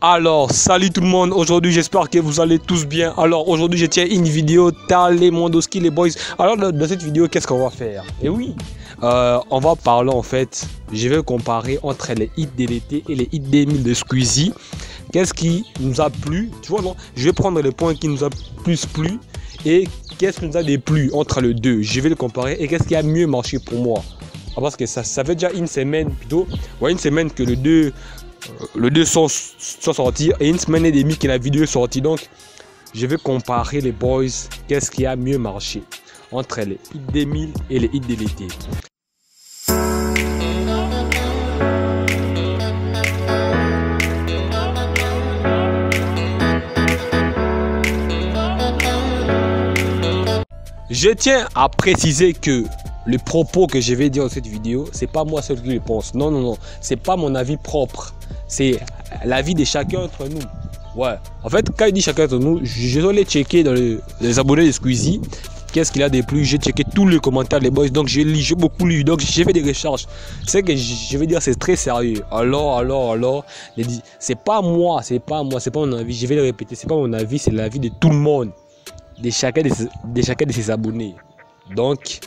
Alors, salut tout le monde, aujourd'hui j'espère que vous allez tous bien. Alors aujourd'hui je tiens une vidéo les Mondoski les boys. Alors dans cette vidéo qu'est-ce qu'on va faire? Et oui, on va parler en fait, je vais comparer entre les hits de l'été et les hits 2000 de Squeezie. Qu'est-ce qui nous a plu? Tu vois non? Je vais prendre les points qui nous a plus plu et qu'est-ce qui nous a déplu entre les deux. Je vais le comparer et qu'est-ce qui a mieux marché pour moi. Parce que ça fait déjà une semaine plutôt, ouais, une semaine que les deux sont sortis et une semaine et demie que la vidéo est sortie. Donc je vais comparer les boys, qu'est-ce qui a mieux marché entre les hits 2000 et les hits de l'été. Je tiens à préciser que le propos que je vais dire dans cette vidéo, c'est pas moi seul qui le pense. Non, non, non, c'est pas mon avis propre. C'est l'avis de chacun d'entre nous. Ouais. En fait, quand il dit chacun d'entre nous, je dois aller checker dans les abonnés de Squeezie. Qu'est-ce qu'il a de plus? J'ai checké tous les commentaires des boys. Donc j'ai beaucoup lu. Donc j'ai fait des recherches. C'est que je vais dire c'est très sérieux. Alors. C'est pas moi, c'est pas mon avis. Je vais le répéter. C'est pas mon avis, c'est l'avis de tout le monde. De chacun de ses abonnés. Donc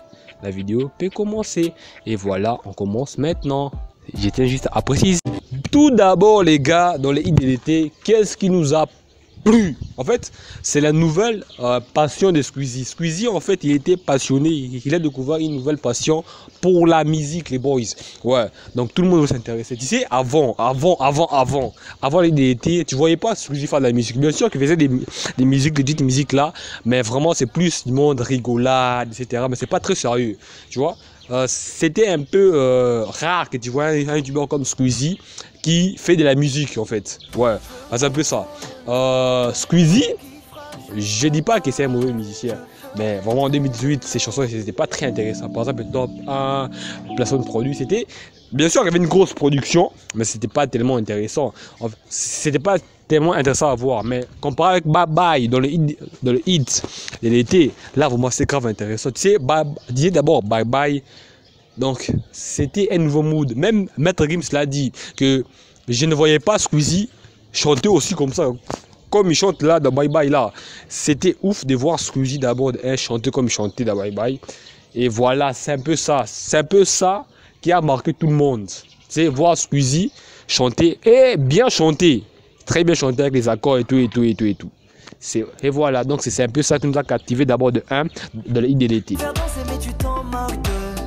la vidéo peut commencer. Et voilà, on commence maintenant. Je tiens juste à préciser. Tout d'abord les gars, dans les hits de l'été, qu'est-ce qui nous a plu? En fait, c'est la nouvelle passion de Squeezie. Squeezie, en fait, il était passionné. Il a découvert une nouvelle passion pour la musique, les boys. Ouais, donc tout le monde s'intéressait. Tu sais, avant les hits de l'été, tu voyais pas Squeezie faire de la musique. Bien sûr qu'il faisait des musiques, des petites musiques là, mais vraiment, c'est plus du monde rigolade, etc. Mais c'est pas très sérieux, tu vois. C'était un peu rare que tu vois un youtubeur comme Squeezie qui fait de la musique en fait. Ouais, c'est un peu ça. Squeezie, je dis pas que c'est un mauvais musicien, mais vraiment en 2018, ses chansons c'était pas très intéressant. Par exemple, le top 1, placement de produit, c'était bien sûr qu'il y avait une grosse production, mais c'était pas tellement intéressant. C'était pas tellement intéressant à voir, mais comparé avec Bye Bye dans le hit de l'été, là vraiment c'est grave intéressant. Tu sais, disais d'abord Bye Bye. Donc c'était un nouveau mood. Même Maître Gims l'a dit que je ne voyais pas Squeezie chanter aussi comme ça, comme il chante là dans Bye Bye là. C'était ouf de voir Squeezie d'abord chanter comme il chantait dans Bye Bye. Et voilà, c'est un peu ça qui a marqué tout le monde. C'est voir Squeezie chanter et bien chanter, très bien chanter avec les accords et tout. Et voilà, donc c'est un peu ça qui nous a captivé d'abord de le hit de l'été.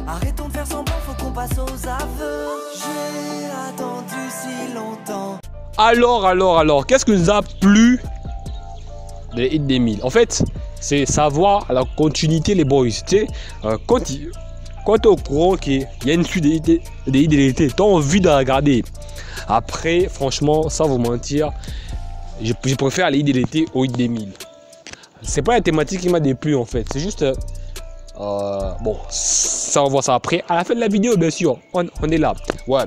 Arrêtons de faire semblant, faut qu'on passe aux aveux. J'ai attendu si longtemps. Alors, qu'est-ce qui nous a plu des hits 2000? En fait, c'est savoir la continuité, les boys. Tu sais, quand tu es au courant qu'il y a une suite des hits de l'été, tu as envie de regarder. Après, franchement, sans vous mentir, je préfère les hits de l'été aux hits 2000. C'est pas la thématique qui m'a déplu en fait, c'est juste. Bon, ça on voit ça après. À la fin de la vidéo, bien sûr, on est là. Ouais.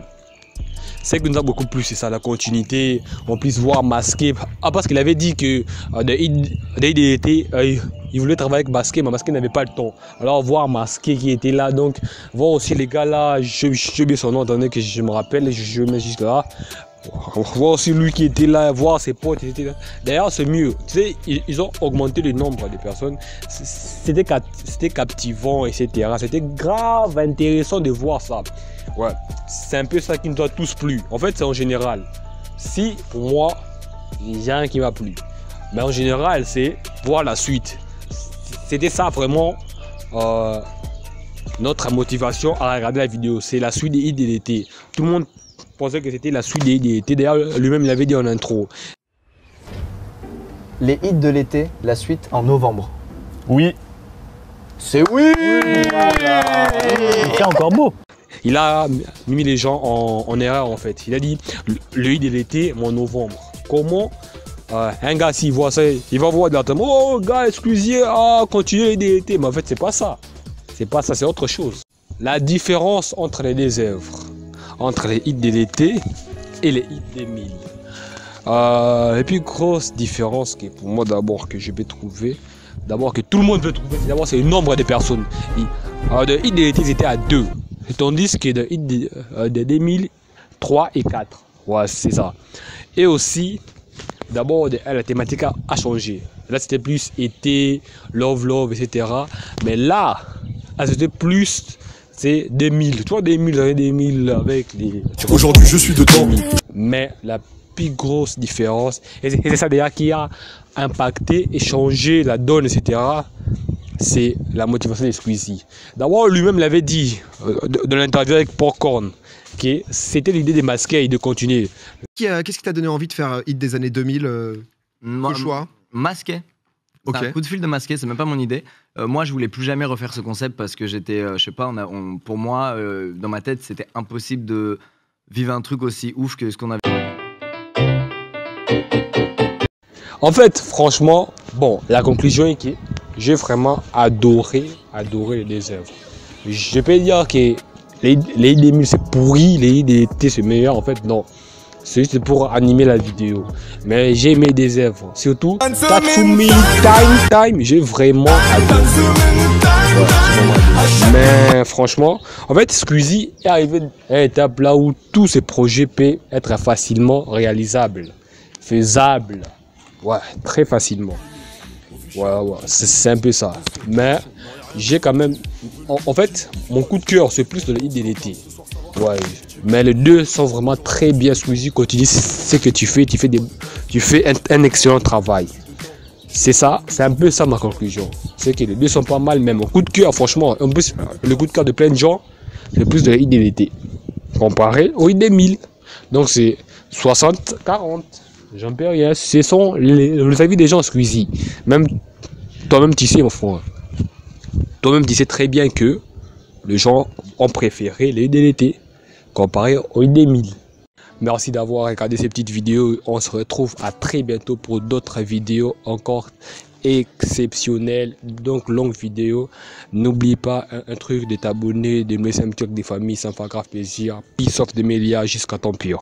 C'est que nous a beaucoup plu, c'est ça, la continuité. On puisse voir Masqué. Parce qu'il avait dit que des hits de l'été, il voulait travailler avec Masqué, mais Masqué n'avait pas le temps. Alors voir Masqué qui était là, donc voir aussi les gars là, je oublié son nom, étant donné que je me rappelle, je mets juste là. Voir aussi lui qui était là, voir ses potes qui étaient là. D'ailleurs, c'est mieux. Tu sais, ils ont augmenté le nombre de personnes. C'était captivant, etc. C'était grave intéressant de voir ça. Ouais, c'est un peu ça qui nous a tous plu. En fait, c'est en général. Si, pour moi, il n'y a rien qui m'a plu. Mais en général, c'est voir la suite. C'était ça vraiment notre motivation à regarder la vidéo. C'est la suite des hits de l'été. Tout le monde pensait que c'était la suite des hits de l'été. D'ailleurs, lui-même l'avait dit en intro. Les hits de l'été, la suite en novembre. Oui. C'est oui, Voilà. C'est encore beau. Il a mis les gens en erreur en fait. Il a dit le hit de l'été en novembre. Comment un gars s'il voit ça, il va voir directement, oh gars, excusez, continuez les hits de l'été. Mais en fait, c'est pas ça. C'est pas ça, c'est autre chose. La différence entre les deux œuvres, entre les hits de l'été et les hits 2000. La plus grosse différence que pour moi d'abord que je vais trouver, d'abord que tout le monde peut trouver, d'abord c'est le nombre de personnes. De hits de l'été, ils étaient à 2. Tandis que de hits de 2000, 3 et 4. Ouais, c'est ça. Et aussi, d'abord, la thématique a changé. Là, c'était plus été, love, etc. Mais là, c'était plus, c'est 2000. Tu vois, 2000 avec les... Aujourd'hui, je suis dedans. Mais la plus grosse différence, et c'est ça déjà qui a impacté et changé la donne, etc., c'est la motivation de Squeezie. D'abord, lui-même l'avait dit dans l'interview avec Popcorn, que c'était l'idée de masquer et de continuer. Qu'est-ce qui t'a donné envie de faire Hit des années 2000 Le choix Masqué. Ok. C'est un coup de fil de Masqué, c'est même pas mon idée. Moi, je voulais plus jamais refaire ce concept parce que j'étais, je sais pas, pour moi, dans ma tête, c'était impossible de vivre un truc aussi ouf que ce qu'on avait. En fait, franchement, bon, la conclusion est que j'ai vraiment adoré les deux œuvres. Je peux dire que les 2000 c'est pourri, les d'été c'est meilleur, en fait, non. C'est juste pour animer la vidéo. Mais j'ai aimé des œuvres. Surtout, Tatsumi Time, j'ai vraiment adoré. Ouais, mais franchement, en fait, Squeezie est arrivé à une étape là où tous ces projets peuvent être facilement réalisables, faisables. Ouais, très facilement. Ouais, c'est un peu ça. Mais j'ai quand même... En fait, mon coup de cœur, c'est plus le hit de l'été. Ouais, mais les deux sont vraiment très bien. Squeezie, continue ce que tu fais. Tu fais un excellent travail. C'est ça, c'est un peu ça ma conclusion. C'est que les deux sont pas mal, mais mon coup de cœur, franchement, un peu, le coup de cœur de plein de gens, c'est plus de hit de l'été. Comparé au hit des 1000. Donc c'est 60-40. J'en peux rien. Ce sont les avis des gens Squeezie. Même toi-même tu sais mon frère. Toi-même tu sais très bien que les gens ont préféré les hits de l'été comparé aux hits des 1000. Merci d'avoir regardé ces petites vidéos. On se retrouve à très bientôt pour d'autres vidéos encore exceptionnelles. Donc longue vidéo. N'oublie pas un truc de t'abonner, de me laisser un petit truc des familles, ça me fait grave plaisir. Peace of the Melia jusqu'à ton pire.